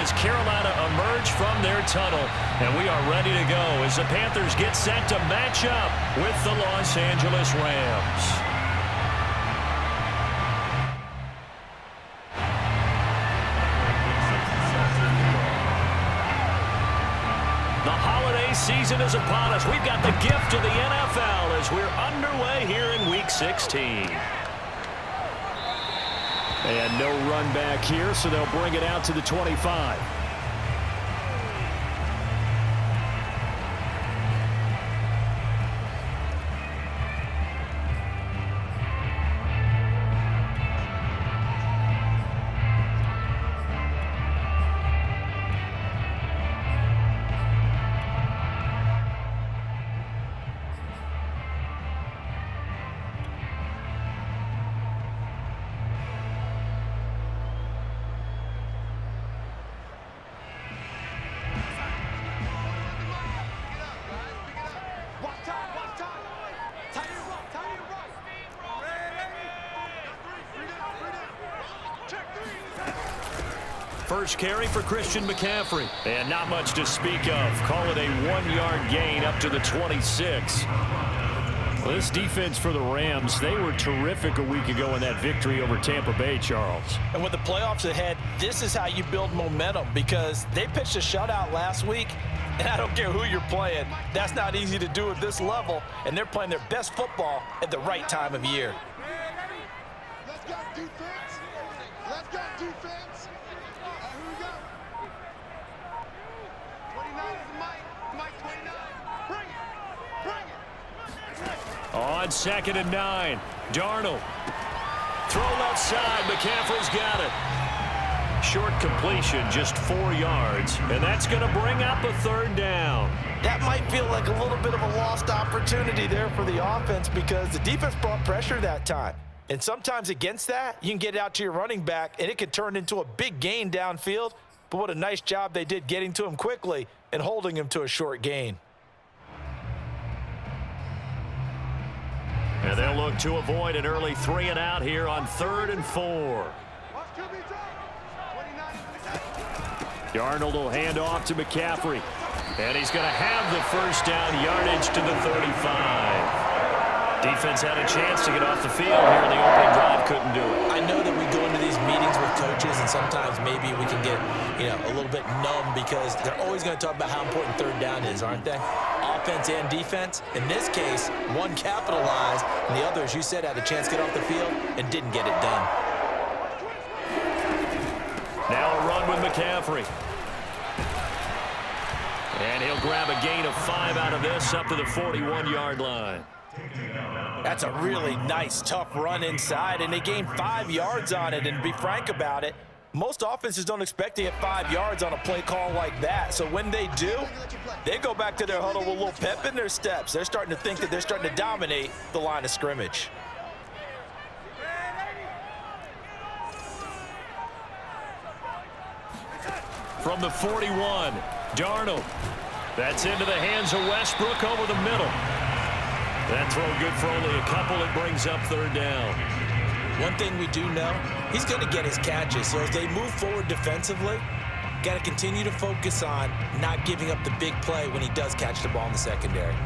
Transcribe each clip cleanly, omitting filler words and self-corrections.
as Carolina emerge from their tunnel. And we are ready to go as the Panthers get set to match up with the Los Angeles Rams. The holiday season is upon us. We've got the gift of the NFL as we're underway here in Week 16. And no run back here, so they'll bring it out to the 25. First carry for Christian McCaffrey. And not much to speak of. Call it a 1-yard gain up to the 26. Well, this defense for the Rams, they were terrific a week ago in that victory over Tampa Bay, Charles. And with the playoffs ahead, this is how you build momentum because they pitched a shutout last week, and I don't care who you're playing. That's not easy to do at this level, and they're playing their best football at the right time of year. Let's go defense. Let's go defense. Here we go. 29 is the mic. Mike 29. Bring it. Bring it. On 2nd and 9, Darnold. Throw left side. McCaffrey's got it. Short completion, just 4 yards. And that's going to bring up a 3rd down. That might feel like a little bit of a lost opportunity there for the offense because the defense brought pressure that time. And sometimes against that, you can get it out to your running back, and it could turn into a big gain downfield. But what a nice job they did getting to him quickly and holding him to a short gain. And they'll look to avoid an early 3 and out here on 3rd and 4. Darnold will hand off to McCaffrey. And he's going to have the 1st down, yardage to the 35. Defense had a chance to get off the field here in the opening drive, couldn't do it. I know that we go into these meetings with coaches, and sometimes maybe we can get, a little bit numb because they're always going to talk about how important 3rd down is, aren't they? Offense and defense. In this case, one capitalized, and the other, as you said, had a chance to get off the field and didn't get it done. Now a run with McCaffrey. And he'll grab a gain of 5 out of this up to the 41-yard line. That's a really nice, tough run inside, and they gained 5 yards on it. And to be frank about it, most offenses don't expect to get 5 yards on a play call like that. So when they do, they go back to their huddle with a little pep in their steps. They're starting to think that they're starting to dominate the line of scrimmage. From the 41, Darnold. That's into the hands of Westbrook over the middle. That throw good for only a couple. It brings up 3rd down. One thing we do know, he's going to get his catches. So as they move forward defensively, got to continue to focus on not giving up the big play when he does catch the ball in the secondary.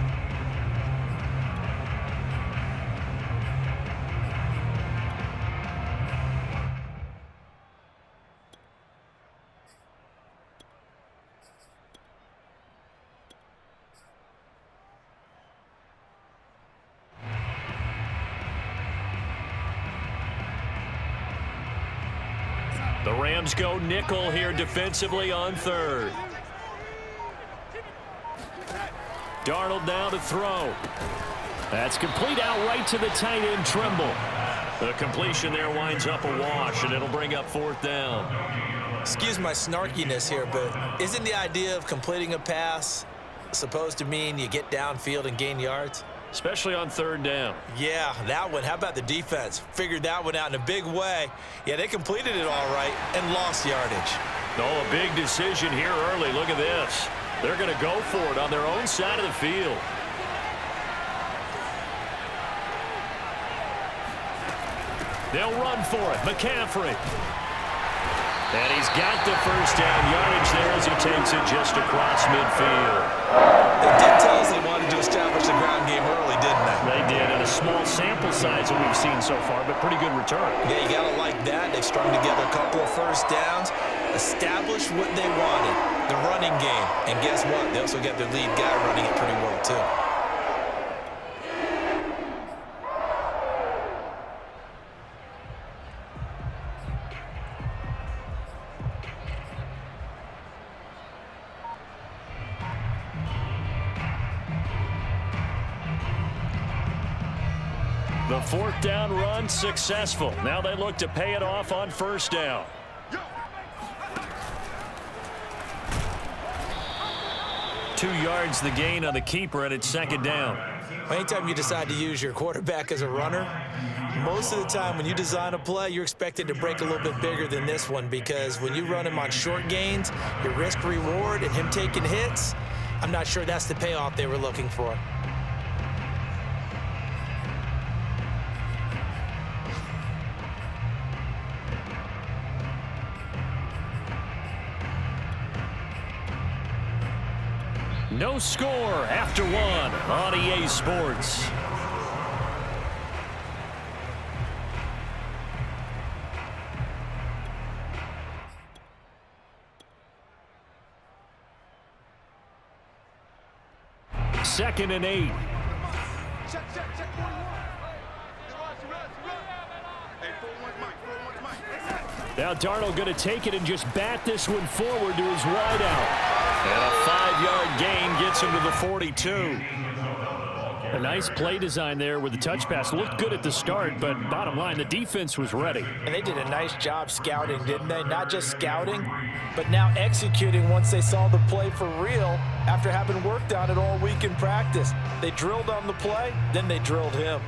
The Rams go nickel here defensively on 3rd. Darnold now to throw. That's complete out right to the tight end, Trimble. The completion there winds up a wash, and it'll bring up 4th down. Excuse my snarkiness here, but isn't the idea of completing a pass supposed to mean you get downfield and gain yards? Especially on 3rd down. Yeah, that one. How about the defense? Figured that one out in a big way. Yeah, they completed it all right and lost yardage. Oh, a big decision here early. Look at this. They're going to go for it on their own side of the field. They'll run for it. McCaffrey. And he's got the first down yardage there as he takes it just across midfield. They did tell us they wanted to establish the ground game early, didn't they? They did, and a small sample size that we've seen so far, but pretty good return. Yeah, you got to like that. They've strung together a couple of first downs, established what they wanted, the running game. And guess what? They also got their lead guy running it pretty well, too. The fourth down run successful. Now they look to pay it off on first down. 2 yards the gain on the keeper, and it's second down. Anytime you decide to use your quarterback as a runner, most of the time when you design a play, you're expected to break a little bit bigger than this one, because when you run him on short gains, your risk-reward and him taking hits, I'm not sure that's the payoff they were looking for. No score after one on EA Sports. Second and 8. Check, 41. Hey, 4-1's Mike, 4-1's Mike. Now Darnold going to take it and just bat this one forward to his wideout. And a 5-yard gain gets him to the 42. A nice play design there with the touch pass. Looked good at the start, but bottom line, the defense was ready. And they did a nice job scouting, didn't they? Not just scouting, but now executing once they saw the play for real after having worked on it all week in practice. They drilled on the play, then they drilled him.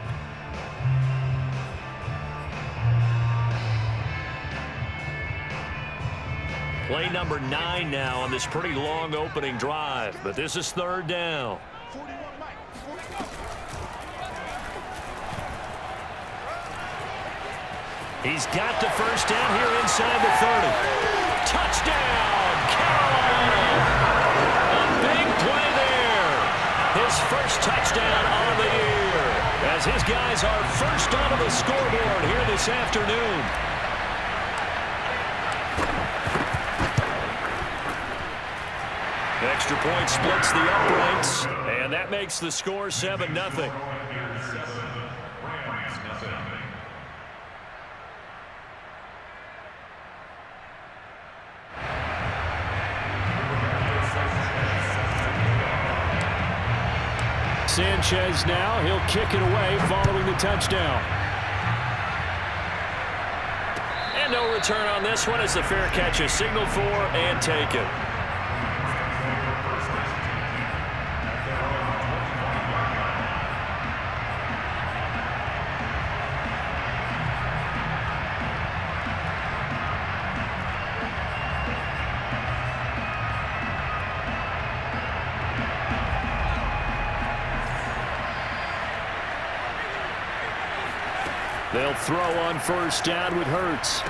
Play number 9 now on this pretty long opening drive, but this is third down. 41 Mike, 41. He's got the first down here inside the 30. Touchdown, Carolina! A big play there. His first touchdown of the year, as his guys are first onto the scoreboard here this afternoon. Extra point splits the uprights, and that makes the score 7-0. Sanchez now, he'll kick it away following the touchdown. And no return on this one as the fair catch is signaled for and taken. They'll throw on first down with Hurts.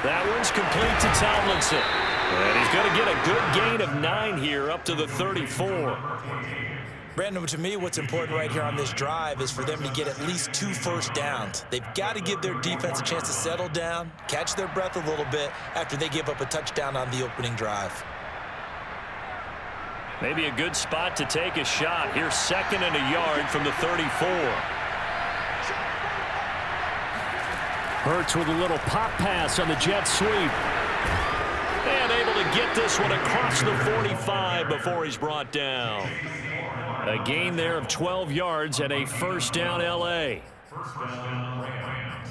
That one's complete to Tomlinson. And he's going to get a good gain of 9 here up to the 34. Brandon, to me, what's important right here on this drive is for them to get at least 2 first downs. They've got to give their defense a chance to settle down, catch their breath a little bit after they give up a touchdown on the opening drive. Maybe a good spot to take a shot. Here's second and a yard from the 34. Hurts with a little pop pass on the jet sweep. And able to get this one across the 45 before he's brought down. A gain there of 12 yards and a first down LA. First down, Rams.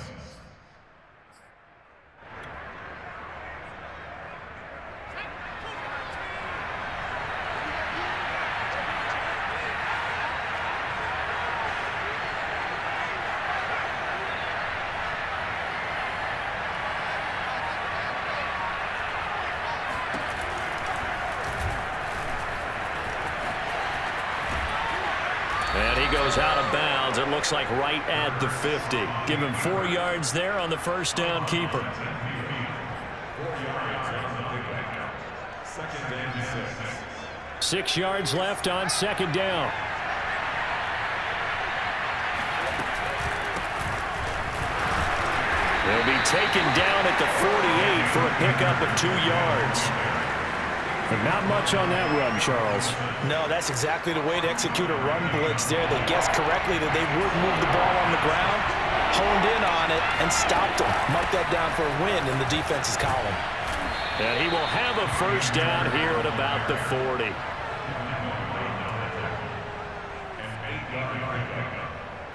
And he goes out of bounds. It looks like right at the 50. Give him 4 yards there on the first down keeper. 4 yards. Second and 6. 6 yards left on second down. They'll be taken down at the 48 for a pickup of 2 yards. And not much on that run, Charles. No, that's exactly the way to execute a run blitz there. They guessed correctly that they would move the ball on the ground, honed in on it, and stopped them. Mark that down for a win in the defense's column. And he will have a first down here at about the 40.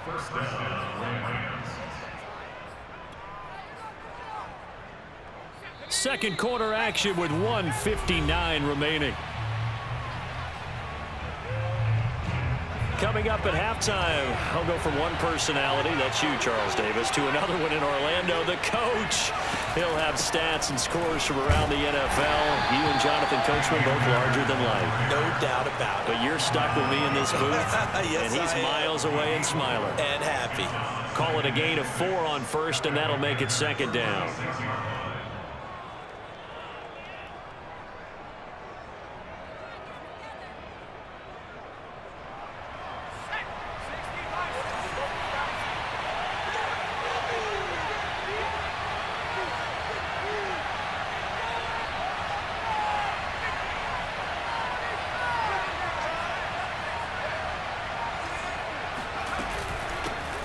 First down, Rams. Second quarter action with 1:59 remaining. Coming up at halftime, I'll go from one personality, that's you, Charles Davis, to another one in Orlando, the coach. He'll have stats and scores from around the NFL. You and Jonathan Coachman both larger than life. No doubt about it. But you're stuck with me in this booth, Yes, and he's I am. miles away and smiling. And happy. Call it a gain of 4 on first, and that'll make it second down.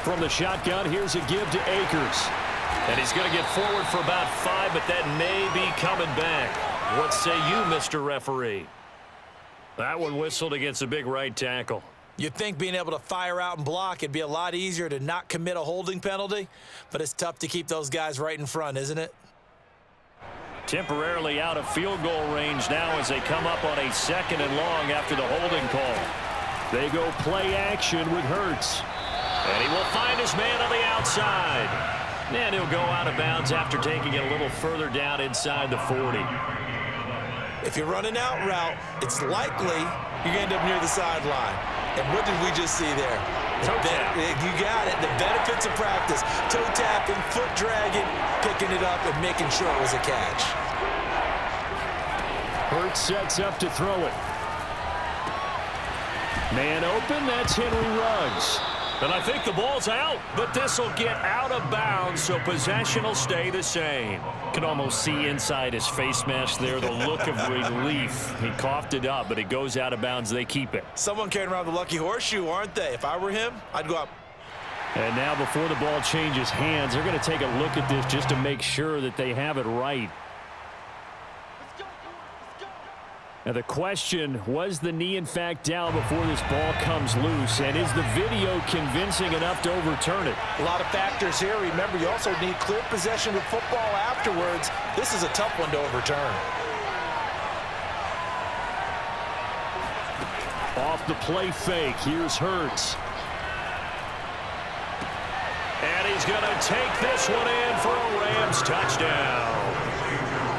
From the shotgun, here's a give to Akers. And he's going to get forward for about 5, but that may be coming back. What say you, Mr. Referee? That one whistled against a big right tackle. You'd think being able to fire out and block, it'd be a lot easier to not commit a holding penalty, but it's tough to keep those guys right in front, isn't it? Temporarily out of field goal range now as they come up on a 2nd and long after the holding call. They go play action with Hurts. And he will find his man on the outside. And he'll go out of bounds after taking it a little further down inside the 40. If you're running out route, it's likely you're going to end up near the sideline. And what did we just see there? Toe tap. You got it. The benefits of practice. Toe tapping, foot dragging, picking it up, and making sure it was a catch. Hurts sets up to throw it. Man open, that's Henry Ruggs. And I think the ball's out, but this will get out of bounds, so possession will stay the same. Can almost see inside his face mask there the look of relief. He coughed it up, but it goes out of bounds. They keep it. Someone carrying around the lucky horseshoe, aren't they? If I were him, I'd go up. And now before the ball changes hands, they're going to take a look at this just to make sure that they have it right. Now the question, was the knee in fact down before this ball comes loose? And is the video convincing enough to overturn it? A lot of factors here. Remember, you also need clear possession with football afterwards. This is a tough one to overturn. Off the play fake, here's Hurts. And he's going to take this one in for a Rams touchdown.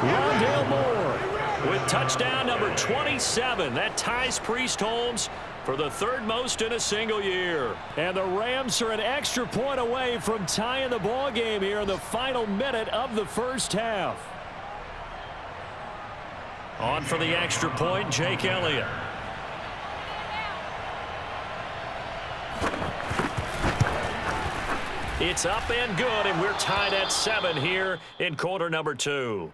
Rondale Moore with touchdown number 27. That ties Priest Holmes for the 3rd most in a single year. And the Rams are an extra point away from tying the ball game here in the final minute of the first half. On for the extra point, Jake Elliott. It's up and good, and we're tied at 7 here in quarter number 2.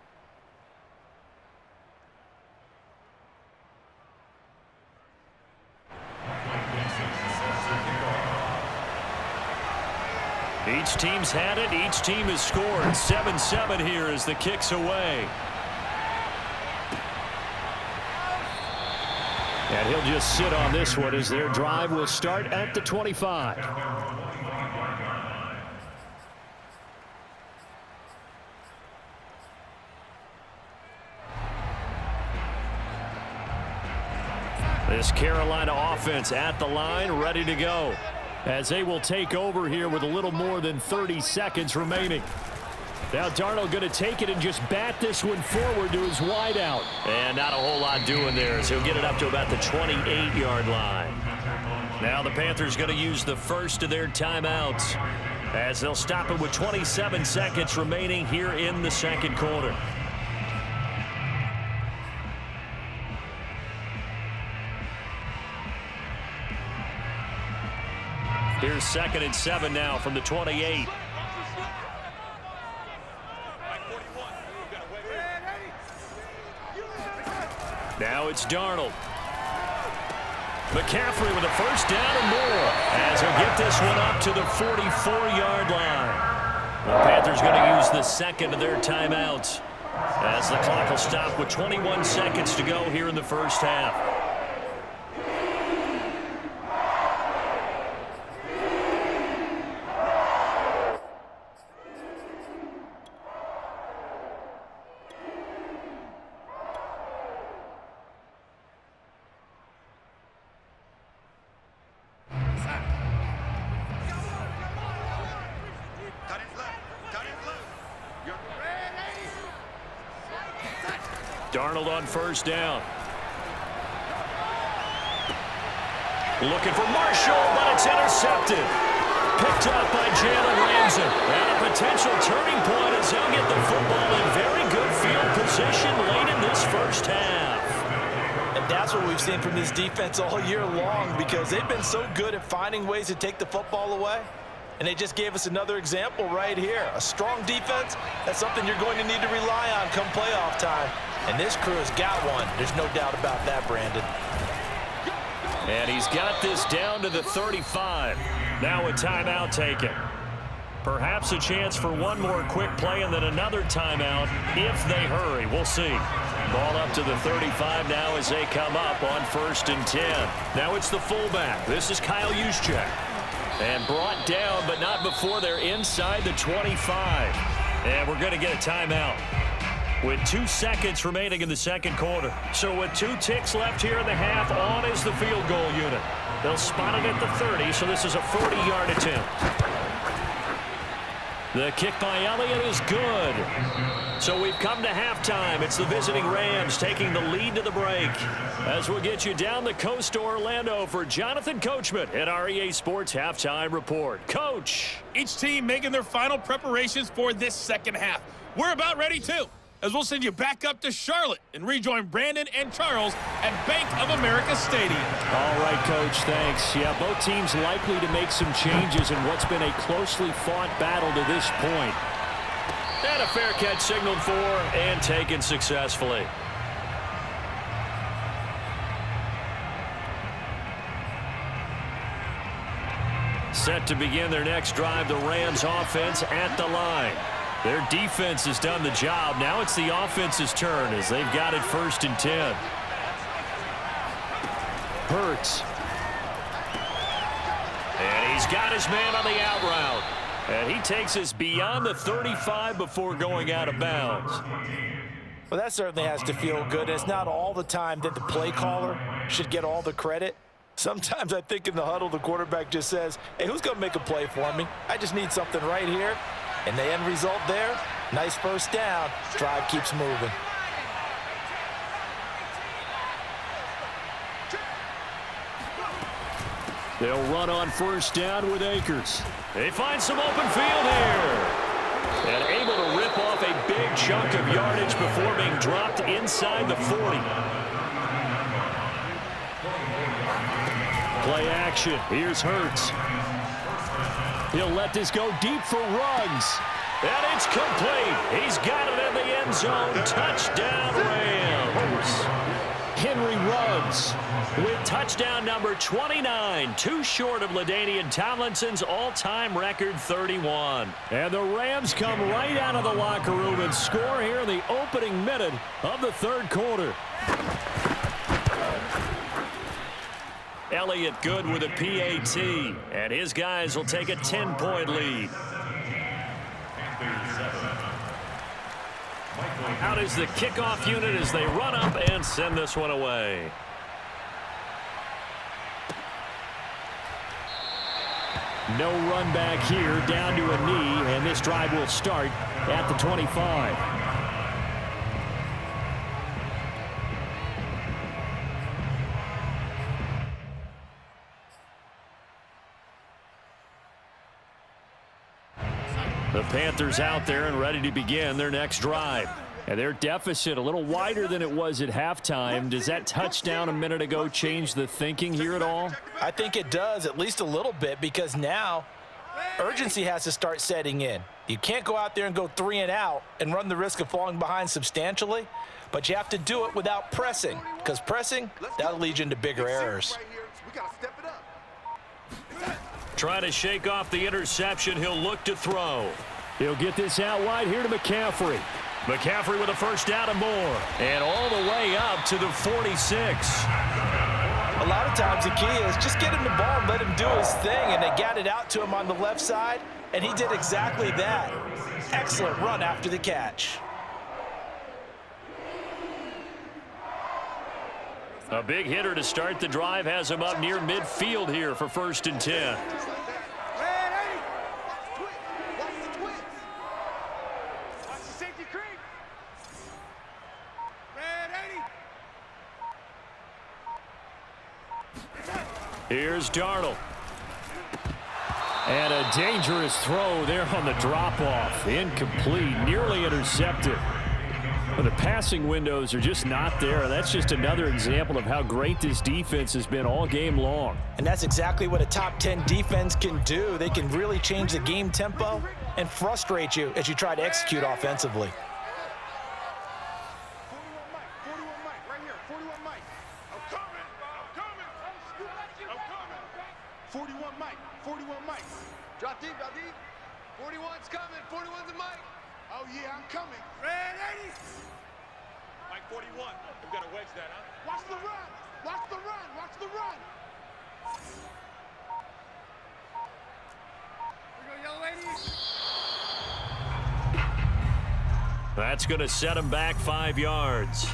Each team's had it. Each team has scored. 7-7 here as the kick's away. And he'll just sit on this one as their drive will start at the 25. This Carolina offense at the line, ready to go, as they will take over here with a little more than 30 seconds remaining. Now Darnold going to take it and just bat this one forward to his wideout. And not a whole lot doing there as he'll get it up to about the 28-yard line. Now the Panthers going to use the first of their timeouts as they'll stop it with 27 seconds remaining here in the second quarter. Here's 2nd and 7 now from the 28. Now it's Darnold. McCaffrey with a first down and more as he'll get this one up to the 44-yard line. The Panthers going to use the second of their timeouts as the clock will stop with 21 seconds to go here in the first half. Darnold on first down. Looking for Marshall, but it's intercepted. Picked up by Jalen Ramsey. And a potential turning point as he'll get the football in very good field position late in this first half. And that's what we've seen from this defense all year long, because they've been so good at finding ways to take the football away. And they just gave us another example right here. A strong defense, that's something you're going to need to rely on come playoff time. And this crew has got one. There's no doubt about that, Brandon. And he's got this down to the 35. Now a timeout taken. Perhaps a chance for one more quick play and then another timeout if they hurry. We'll see. Ball up to the 35 now as they come up on 1st and 10. Now it's the fullback. This is Kyle Juszczyk. And brought down, but not before they're inside the 25. And we're going to get a timeout with 2 seconds remaining in the second quarter. So with 2 ticks left here in the half, on is the field goal unit. They'll spot it at the 30, so this is a 40-yard attempt. The kick by Elliott is good. So we've come to halftime. It's the visiting Rams taking the lead to the break. As we'll get you down the coast to Orlando for Jonathan Coachman at our EA Sports Halftime Report. Coach. Each team making their final preparations for this second half. We're about ready too, as we'll send you back up to Charlotte and rejoin Brandon and Charles at Bank of America Stadium. All right, Coach, thanks. Yeah, both teams likely to make some changes in what's been a closely fought battle to this point. And a fair catch signaled for and taken successfully. Set to begin their next drive, the Rams offense at the line. Their defense has done the job. Now it's the offense's turn as they've got it 1st and 10. Hurts. And he's got his man on the out route. And he takes us beyond the 35 before going out of bounds. Well, that certainly has to feel good. It's not all the time that the play caller should get all the credit. Sometimes I think in the huddle, the quarterback just says, hey, who's going to make a play for me? I just need something right here. And the end result there, nice first down. Drive keeps moving. They'll run on first down with Akers. They find some open field here. And able to rip off a big chunk of yardage before being dropped inside the 40. Play action. Here's Hurts. He'll let this go deep for Ruggs. And it's complete. He's got it in the end zone. Touchdown, Rams. Henry Ruggs with touchdown number 29. Too short of LaDainian Tomlinson's all-time record 31. And the Rams come right out of the locker room and score here in the opening minute of the third quarter. Elliott good with a PAT, and his guys will take a 10-point lead. Out is the kickoff unit as they run up and send this one away. No run back here, down to a knee, and this drive will start at the 25. The Panthers out there and ready to begin their next drive. And their deficit a little wider than it was at halftime. Does that touchdown a minute ago change the thinking here at all? I think it does, at least a little bit, because now urgency has to start setting in. You can't go out there and go 3 and out and run the risk of falling behind substantially, but you have to do it without pressing, because pressing, that'll lead you into bigger errors. We gotta step it up. Trying to shake off the interception. He'll look to throw. He'll get this out wide here to McCaffrey. McCaffrey with a first down and more. And all the way up to the 46. A lot of times the key is just get him the ball and let him do his thing, and they got it out to him on the left side, and he did exactly that. Excellent run after the catch. A big hitter to start the drive has him up near midfield here for 1st and 10. Here's Darnold. And a dangerous throw there on the drop-off. Incomplete, nearly intercepted. But the passing windows are just not there. That's just another example of how great this defense has been all game long. And that's exactly what a top 10 defense can do. They can really change the game tempo and frustrate you as you try to execute offensively. 41 Mike. Drop deep, drop deep. 41's coming. 41's a Mike. Oh, yeah, I'm coming. Red 80. Mike 41. We've got to wedge that, huh? Watch the run. Watch the run. Watch the run. Here we go, yellow 80. That's going to set him back 5 yards.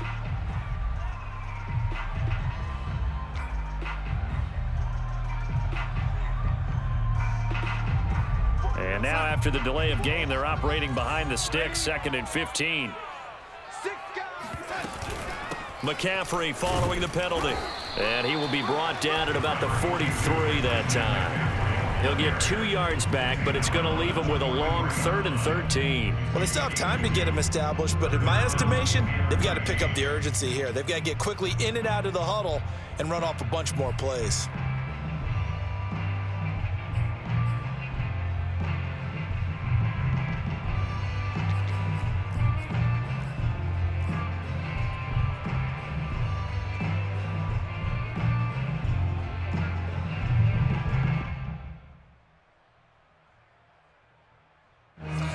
And now after the delay of game, they're operating behind the sticks, 2nd and 15. McCaffrey following the penalty. And he will be brought down at about the 43 that time. He'll get 2 yards back, but it's going to leave him with a long 3rd and 13. Well, they still have time to get him established, but in my estimation, they've got to pick up the urgency here. They've got to get quickly in and out of the huddle and run off a bunch more plays.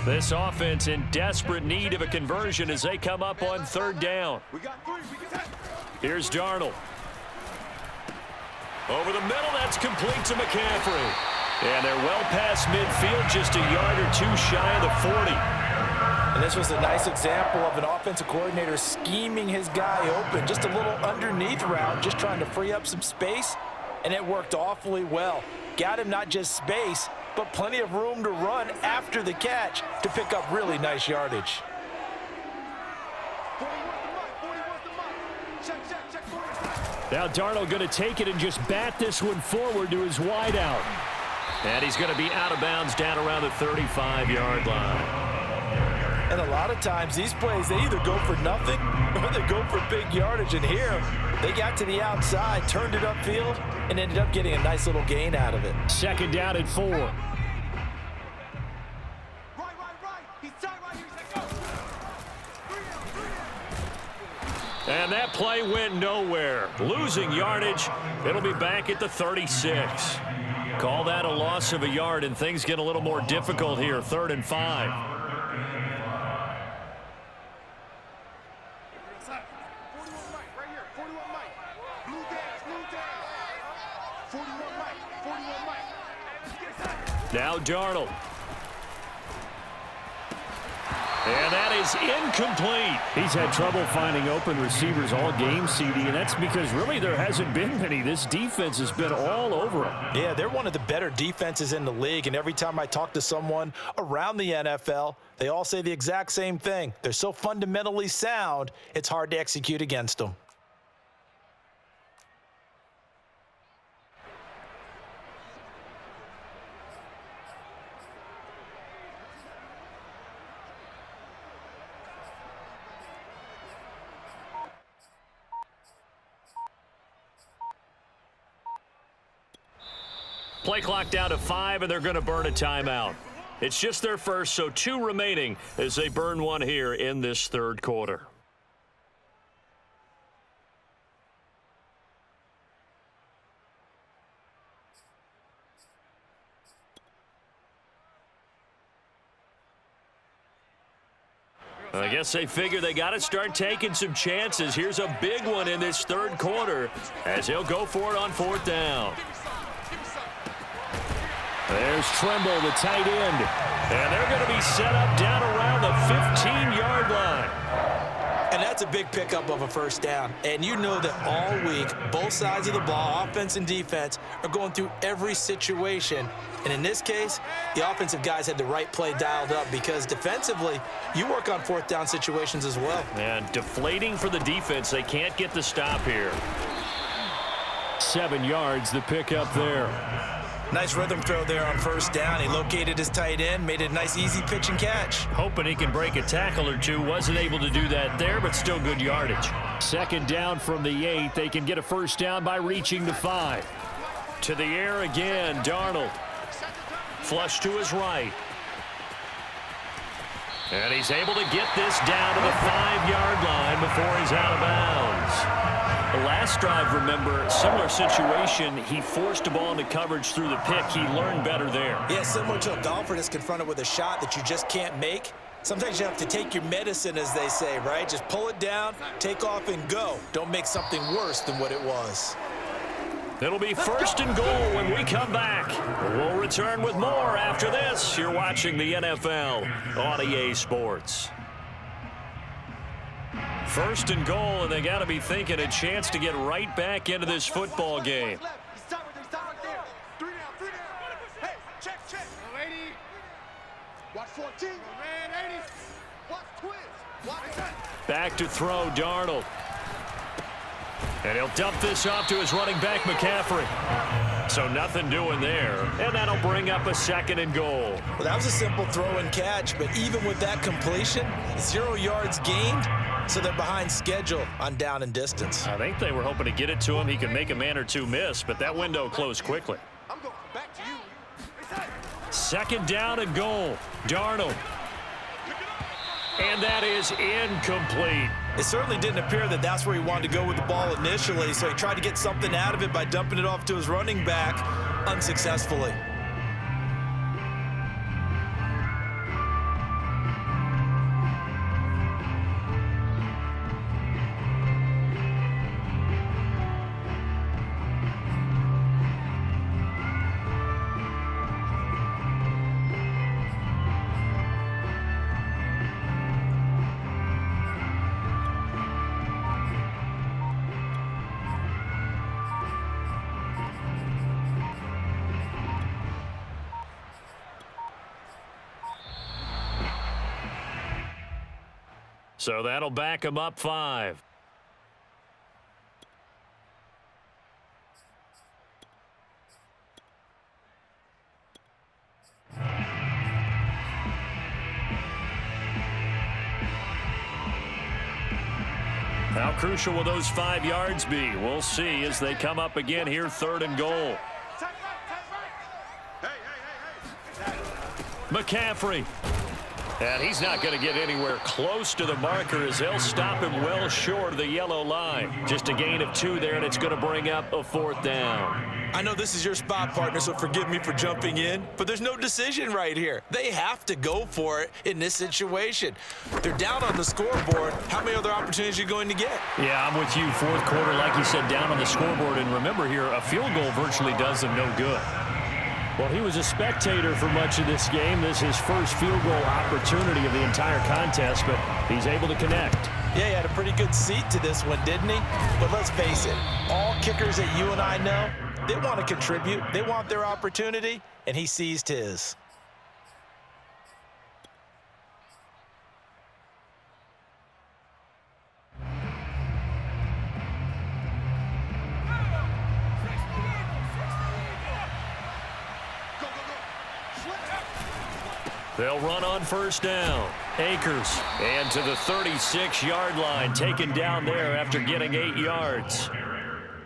This offense in desperate need of a conversion as they come up on 3rd down. We got 3. We got 10. Here's Darnold. Over the middle, that's complete to McCaffrey. And they're well past midfield, just a yard or 2 shy of the 40. And this was a nice example of an offensive coordinator scheming his guy open. Just a little underneath route, just trying to free up some space, and it worked awfully well. Got him not just space, but plenty of room to run after the catch to pick up really nice yardage. 41's the Mike. Check 41. Now Darnold going to take it and just bat this one forward to his wideout. And he's going to be out of bounds down around the 35-yard line. And a lot of times these plays, they either go for nothing or they go for big yardage. And here, they got to the outside, turned it upfield, and ended up getting a nice little gain out of it. 2nd down and 4. Right. He's tight right here. He's like, go. And that play went nowhere. Losing yardage. It'll be back at the 36. Call that a loss of a yard, and things get a little more difficult here. 3rd and 5. 41 Mike, right here. 41 Mike. Blue dance, blue dance. 41 Mike, 41 Mike. Now Darnold. And that is incomplete. He's had trouble finding open receivers all game, CD, and that's because really there hasn't been many. This defense has been all over him. Yeah, they're one of the better defenses in the league, and every time I talk to someone around the NFL, they all say the exact same thing. They're so fundamentally sound, it's hard to execute against them. Play clock down to 5, and they're going to burn a timeout. It's just their first, so 2 remaining as they burn one here in this third quarter. I guess they figure they got to start taking some chances. Here's a big one in this third quarter as he'll go for it on 4th down. There's Tremble, the tight end. And they're going to be set up down around the 15-yard line. And that's a big pickup of a first down. And you know that all week, both sides of the ball, offense and defense, are going through every situation. And in this case, the offensive guys had the right play dialed up because defensively, you work on 4th down situations as well. And deflating for the defense. They can't get the stop here. 7 yards, the pickup there. Nice rhythm throw there on first down. He located his tight end, made it a nice easy pitch and catch. Hoping he can break a tackle or two. Wasn't able to do that there, but still good yardage. 2nd down from the 8. They can get a first down by reaching the 5. To the air again, Darnold. Flush to his right. And he's able to get this down to the 5-yard line before he's out of bounds. The last drive, remember, similar situation. He forced a ball into coverage through the pick. He learned better there. Yeah, similar to a golfer that's confronted with a shot that you just can't make. Sometimes you have to take your medicine, as they say, right? Just pull it down, take off, and go. Don't make something worse than what it was. It'll be 1st and goal when we come back. We'll return with more after this. You're watching the NFL on EA Sports. 1st and goal, and they got to be thinking a chance to get right back into this football game. He's tight right there. 3 down, 3 down. Hey, check. 80. Watch 14. Man, 80. Watch twins. Watch that. Back to throw, Darnold. And he'll dump this off to his running back, McCaffrey. So nothing doing there. And that'll bring up a 2nd and goal. Well, that was a simple throw and catch, but even with that completion, 0 yards gained, so they're behind schedule on down and distance. I think they were hoping to get it to him. He could make a man or two miss, but that window closed quickly. I'm going back to you. 2nd down and goal. Darnold. And that is incomplete. It certainly didn't appear that that's where he wanted to go with the ball initially, so he tried to get something out of it by dumping it off to his running back unsuccessfully. So that'll back him up 5. How crucial will those 5 yards be? We'll see as they come up again here, 3rd and goal. McCaffrey. And he's not going to get anywhere close to the marker as they'll stop him well short of the yellow line. Just a gain of 2 there, and it's going to bring up a 4th down. I know this is your spot, partner, so forgive me for jumping in, but there's no decision right here. They have to go for it in this situation. They're down on the scoreboard. How many other opportunities are you going to get? Yeah, I'm with you. 4th quarter, like you said, down on the scoreboard. And remember here, a field goal virtually does them no good. Well, he was a spectator for much of this game. This is his first field goal opportunity of the entire contest, but he's able to connect. Yeah, he had a pretty good seat to this one, didn't he? But let's face it, all kickers that you and I know, they want to contribute. They want their opportunity, and he seized his. They'll run on 1st down. Akers, and to the 36-yard line, taken down there after getting 8 yards.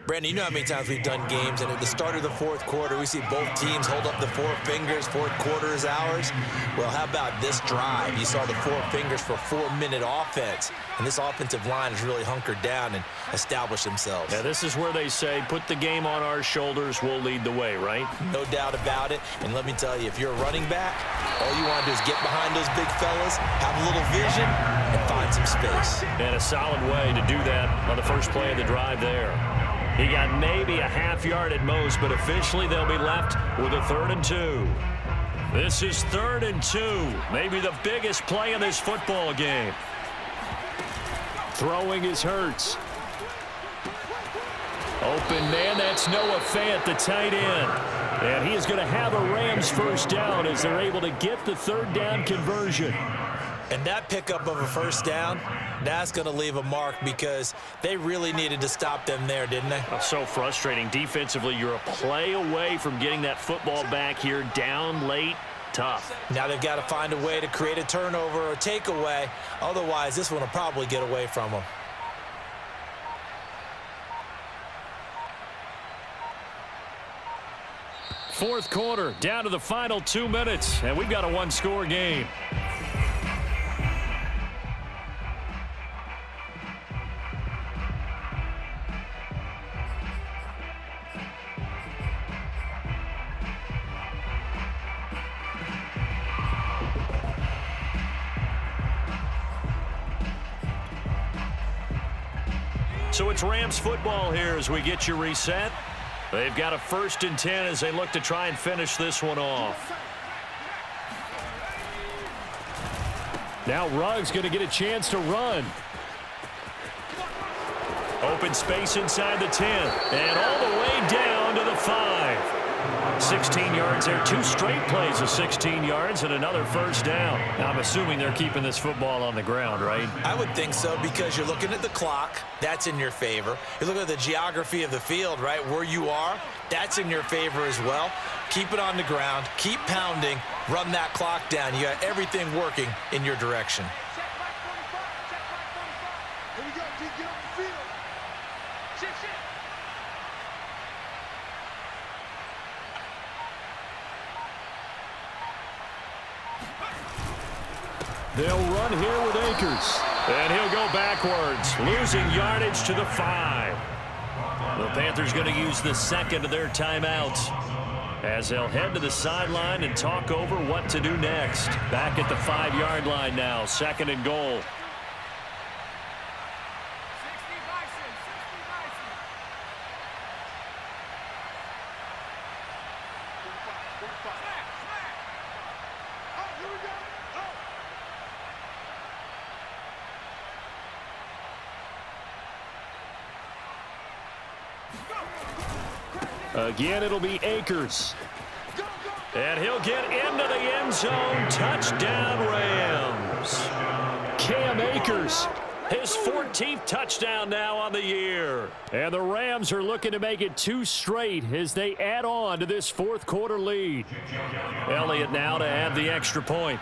Brandon, you know how many times we've done games, and at the start of the fourth quarter, we see both teams hold up the four fingers, fourth quarter is ours. Well, how about this drive? You saw the four fingers for 4-minute offense, and this offensive line has really hunkered down and established themselves. Yeah, this is where they say, put the game on our shoulders, we'll lead the way, right? No doubt about it, and let me tell you, if you're a running back, all you want to do is get behind those big fellas, have a little vision, and find some space. And a solid way to do that on the first play of the drive there. He got maybe a half yard at most, but officially they'll be left with a 3rd and 2. This is 3rd and 2, maybe the biggest play in this football game. Throwing is Hurts. Open man, that's Noah Fant, the tight end. And he is going to have a Rams first down as they're able to get the 3rd down conversion. And that pickup of a first down, that's going to leave a mark because they really needed to stop them there, didn't they? So frustrating. Defensively, you're a play away from getting that football back here down late. Tough. Now they've got to find a way to create a turnover or takeaway. Otherwise, this one will probably get away from them. Fourth quarter, down to the final 2 minutes, and we've got a one-score game. So it's Rams football here as we get you reset. They've got a 1st and 10 as they look to try and finish this one off. Now Ruggs going to get a chance to run. Open space inside the 10. And all the way down to the 5. 16 yards there. 2 straight plays of 16 yards and another first down. Now I'm assuming they're keeping this football on the ground, right? I would think so because you're looking at the clock. That's in your favor. You're looking at the geography of the field, right? Where you are, that's in your favor as well. Keep it on the ground. Keep pounding. Run that clock down. You got everything working in your direction. Check back 45. Check back 45. Here we go. Get off the field. Check. They'll run here with Akers. And he'll go backwards, losing yardage to the 5. The Panthers going to use the second of their timeouts as they'll head to the sideline and talk over what to do next. Back at the 5-yard line now, 2nd and goal. Again, it'll be Akers. And he'll get into the end zone. Touchdown, Rams. Cam Akers, his 14th touchdown now on the year. And the Rams are looking to make it 2 straight as they add on to this fourth quarter lead. Elliott now to add the extra point.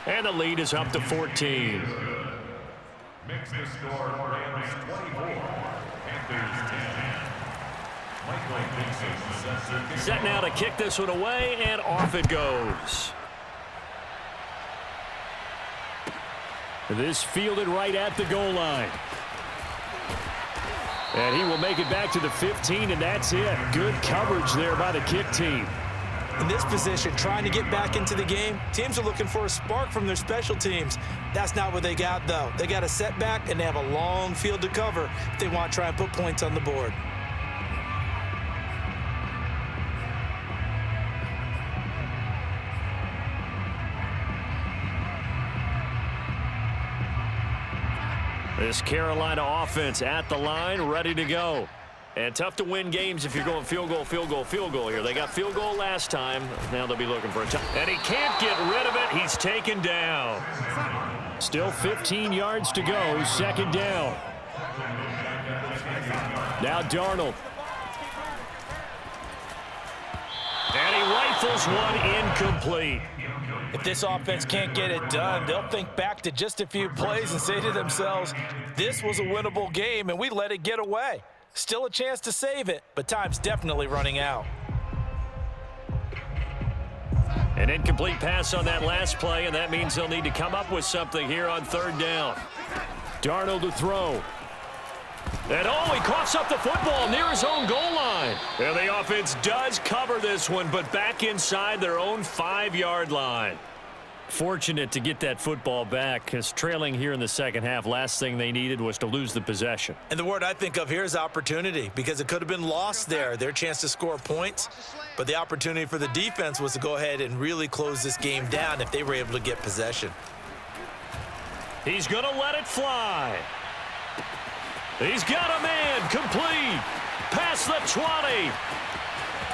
And the lead is up to 14. Makes the score Rams 24, Panthers 10. Michael Dixon sets the Set now to kick this one away, and off it goes. This fielded right at the goal line. And he will make it back to the 15, and that's it. Good coverage there by the kick team. In this position, trying to get back into the game, teams are looking for a spark from their special teams. That's not what they got, though. They got a setback, and they have a long field to cover if they want to try and put points on the board. This Carolina offense at the line, ready to go. And tough to win games if you're going field goal, field goal, field goal here. They got field goal last time. Now they'll be looking for a touchdown. And he can't get rid of it. He's taken down. Still 15 yards to go. 2nd down. Now Darnold. And he rifles one incomplete. If this offense can't get it done, they'll think back to just a few plays and say to themselves, this was a winnable game and we let it get away. Still a chance to save it, but time's definitely running out. An incomplete pass on that last play, and that means they'll need to come up with something here on third down. Darnold to throw. And he coughs up the football near his own goal line. And the offense does cover this one, but back inside their own 5-yard line. Fortunate to get that football back, because trailing here in the second half, last thing they needed was to lose the possession. And the word I think of here is opportunity, because it could have been lost there, their chance to score points. But the opportunity for the defense was to go ahead and really close this game down if they were able to get possession. He's going to let it fly. He's got a man complete. Past the 20.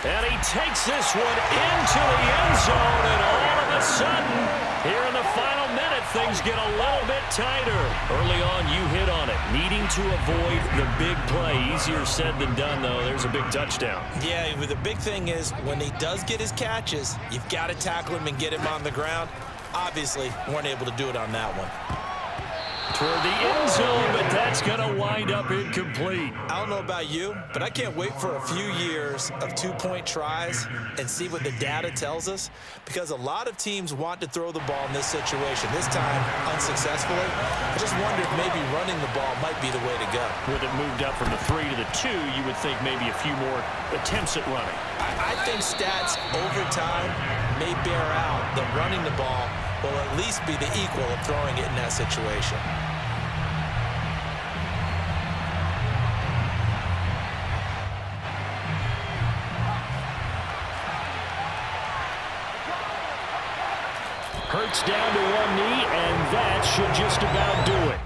And he takes this one into the end zone, and all of a sudden, here in the final minute, things get a little bit tighter. Early on, you hit on it, needing to avoid the big play. Easier said than done, though. There's a big touchdown. Yeah, the big thing is when he does get his catches, you've got to tackle him and get him on the ground. Obviously, weren't able to do it on that one. Toward the end zone, but that's going to wind up incomplete. I don't know about you, but I can't wait for a few years of two-point tries and see what the data tells us, because a lot of teams want to throw the ball in this situation. This time, unsuccessfully. I just wonder if maybe running the ball might be the way to go. With it moved up from the 3 to the 2, you would think maybe a few more attempts at running. I think stats over time may bear out that running the ball will at least be the equal of throwing it in that situation. Hurts down to one knee, and that should just about do it.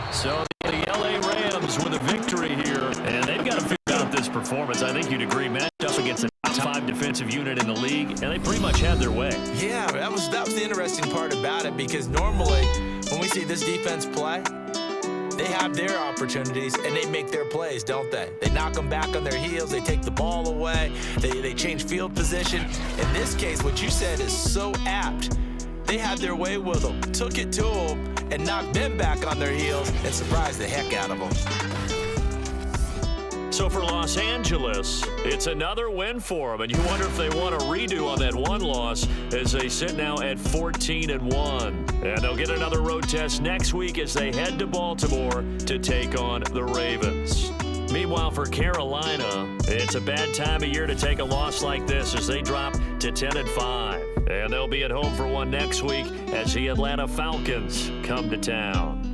So the LA Rams with a victory here, and they've got to figure out this performance. I think you'd agree, matched up against a top 5 defensive unit in the league, and they pretty much had their way. Yeah, that was the interesting part about it, because normally when we see this defense play, they have their opportunities and they make their plays, don't they? They knock them back on their heels, they take the ball away, they change field position. In this case, what you said is so apt. They had their way with them, took it to them, and knocked them back on their heels and surprised the heck out of them. So for Los Angeles, it's another win for them, and you wonder if they want a redo on that one loss as they sit now at 14-1. And they'll get another road test next week as they head to Baltimore to take on the Ravens. Meanwhile, for Carolina, it's a bad time of year to take a loss like this as they drop to 10-5. And they'll be at home for one next week as the Atlanta Falcons come to town.